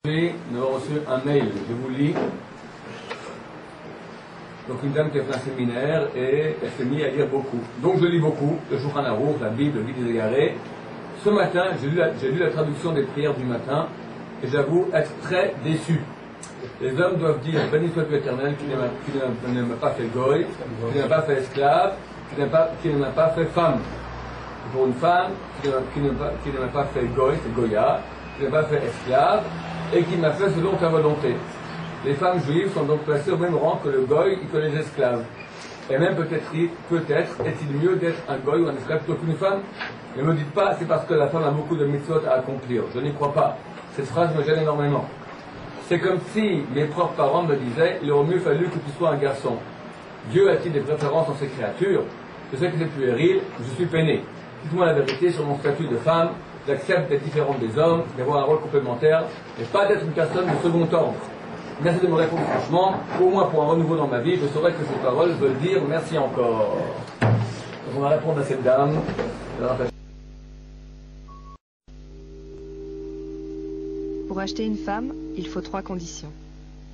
Nous avons reçu un mail, je vous lis. Donc une dame qui a fait un séminaire et elle s'est mise à lire beaucoup. Donc je lis beaucoup, le Shulchan Aruch, la Bible, le Guide des égarés. Ce matin, j'ai lu la traduction des prières du matin et j'avoue être très déçu. Les hommes doivent dire béni soit-tu éternel qui ne m'a pas fait goy, qui ne m'a pas fait esclave, qui ne m'a pas fait femme. Pour une femme qui ne m'a pas fait goy, c'est Goya, qui ne m'a pas fait esclave et qui m'a fait selon ta volonté. Les femmes juives sont donc placées au même rang que le goy et que les esclaves. Et même peut-être est-il mieux d'être un goy ou un esclave plutôt qu'une femme? Ne me dites pas c'est parce que la femme a beaucoup de mitzvot à accomplir. Je n'y crois pas. Cette phrase me gêne énormément. C'est comme si mes propres parents me disaient il aurait mieux fallu que tu sois un garçon. Dieu a-t-il des préférences en ses créatures? Je sais que c'est puéril, je suis peiné. Dites-moi la vérité sur mon statut de femme. J'accepte d'être différente des hommes, d'avoir un rôle complémentaire, et pas d'être une personne de second ordre. Merci de me répondre franchement. Au moins pour un renouveau dans ma vie, je saurais que ces paroles veulent dire merci encore. Donc on va répondre à cette dame. Pour acheter une femme, il faut 3 conditions.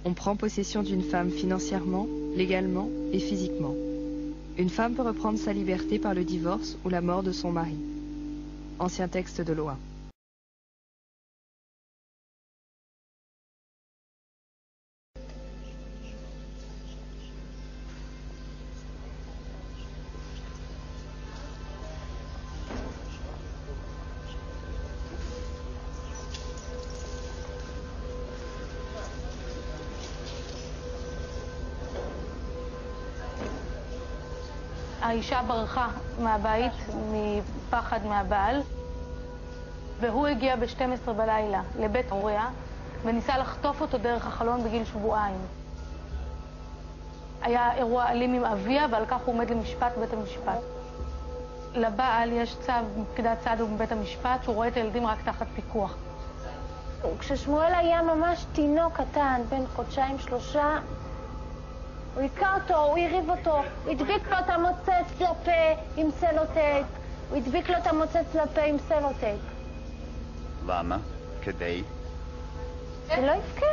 On prend possession d'une femme financièrement, légalement et physiquement. Une femme peut reprendre sa liberté par le divorce ou la mort de son mari. Ancien texte de loi. האישה ברחה מהבית מפחד מהבעל, והוא הגיע ב-12 בלילה לבית הוריה וניסה לחטוף אותו דרך החלון בגיל שבועיים. היה אירוע אלים עם אביה ועל כך הוא עומד למשפט בבית המשפט. לבעל יש צו מפקידת סעד בבית המשפט שהוא רואה את הילדים רק תחת פיקוח. כששמואל היה ממש תינוק קטן, בן 2-3, הוא היכה אותו, הוא הריב אותו, הוא הדביק לו את המוצץ לפה עם סלוטייפ. הוא הדביק לו את המוצץ לפה עם סלוטייפ. למה? כדי? שלא יבכה.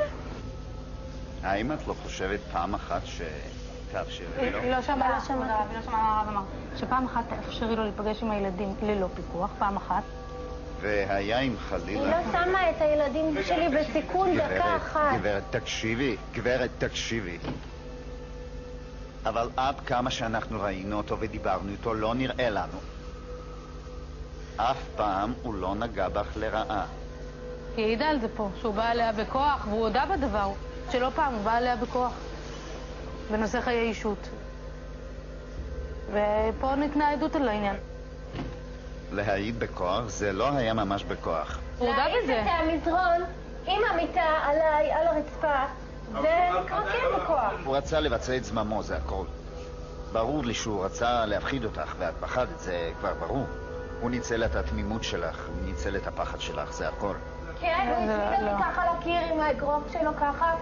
האם את לא חושבת פעם אחת שתאפשרי לו? היא לא שמעה מה הרב אמר. שפעם אחת תאפשרי לו להיפגש עם הילדים ללא פיקוח, פעם אחת. והיה אם חלילה... היא לא שמה את הילדים שלי בסיכון דקה אחת. גברת, תקשיבי. אבל עד כמה שאנחנו ראינו אותו ודיברנו איתו לא נראה לנו. אף פעם הוא לא נגע בך לרעה. היא העידה על זה פה, שהוא בא עליה בכוח, והוא הודה בדבר, שלא פעם הוא בא עליה בכוח. בנושא חיי אישות. ופה ניתנה עדות על העניין. להעיד בכוח זה לא היה ממש בכוח. הוא הודה בזה. להעיד את המזרון עם המיטה עליי, על הרצפה. זה מקרקם בכוח. הוא רצה לבצע את זממו, זה הכל. ברור לי שהוא רצה להפחיד אותך, ואת פחדת, זה כבר ברור. הוא ניצל את התמימות שלך, הוא ניצל את הפחד שלך, זה הכל. כן, הוא הספיק אותי ככה לקיר עם האגרוף שלו ככה.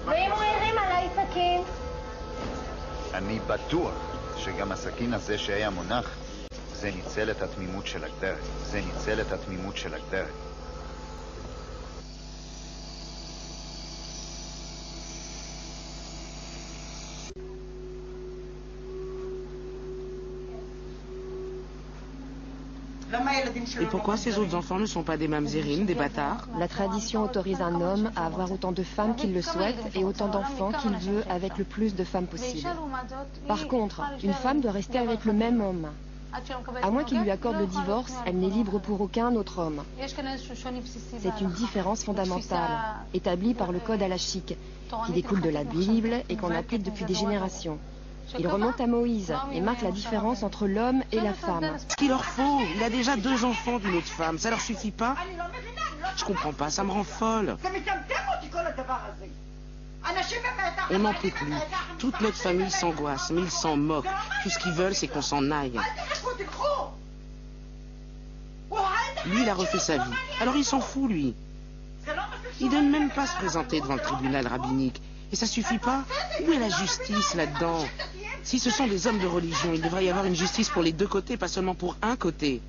ואם הוא הרים עליי סכין? אני בטוח שגם הסכין הזה שהיה מונח, זה ניצל את התמימות של הגברת. זה ניצל את התמימות של הגברת. Et pourquoi ces autres enfants ne sont pas des mamzerim, des bâtards? La tradition autorise un homme à avoir autant de femmes qu'il le souhaite et autant d'enfants qu'il veut avec le plus de femmes possible. Par contre, une femme doit rester avec le même homme. À moins qu'il lui accorde le divorce, elle n'est libre pour aucun autre homme. C'est une différence fondamentale, établie par le code halachique, qui découle de la Bible et qu'on applique depuis des générations. Il remonte à Moïse et marque la différence entre l'homme et la femme. Ce qu'il leur faut, il a déjà 2 enfants d'une autre femme, ça leur suffit pas? Je comprends pas, ça me rend folle. On n'en peut plus. Toute notre famille s'angoisse, mais ils s'en moquent. Tout ce qu'ils veulent, c'est qu'on s'en aille. Lui, il a refait sa vie. Alors il s'en fout, lui. Il ne donne même pas se présenter devant le tribunal rabbinique. Et ça suffit pas? Où est la justice là-dedans? Si ce sont des hommes de religion, il devrait y avoir une justice pour les 2 côtés, pas seulement pour un côté.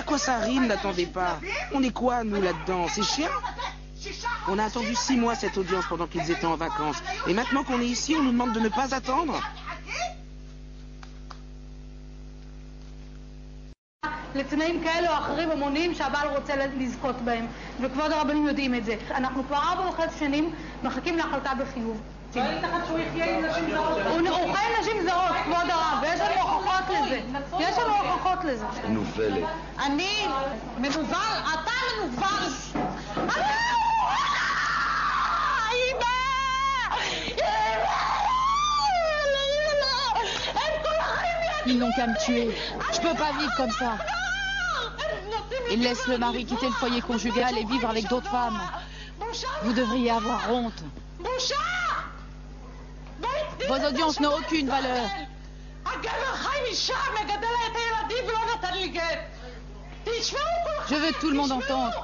quoi ça rime, n'attendez pas? On est quoi, nous, là-dedans? C'est chiens? On a attendu 6 mois cette audience pendant qu'ils étaient en vacances. Et maintenant qu'on est ici, on nous demande de ne pas attendre? לתנאים כאלה או אחרים המוניים שהבעל רוצה לזכות בהם, וכבוד הרבנים יודעים את זה. אנחנו כבר 4.5 שנים מחכים להחלטה בחיוב. הוא חי עם נשים זרות, כבוד הרב, ויש לנו הוכחות לזה. יש לנו הוכחות לזה. מנוולת. אני מנוול, אתה מנוול. Ils n'ont qu'à me tuer. Je peux pas vivre comme ça. Ils laissent le mari quitter le foyer conjugal et vivre avec d'autres femmes. Vous devriez avoir honte. Vos audiences n'ont aucune valeur. Je veux que tout le monde entende.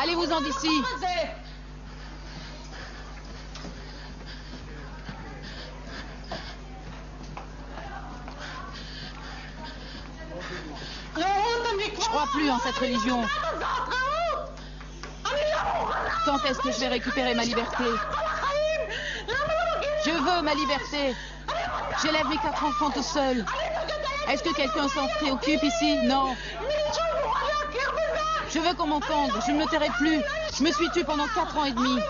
Allez-vous-en d'ici. Je crois plus en cette religion. Quand est-ce que je vais récupérer ma liberté? Je veux ma liberté. J'élève mes 4 enfants tout seul. Est-ce que quelqu'un s'en préoccupe ici? Non. Je veux qu'on m'entende. Je ne me tairai plus. Je me suis tue pendant 4 ans et demi.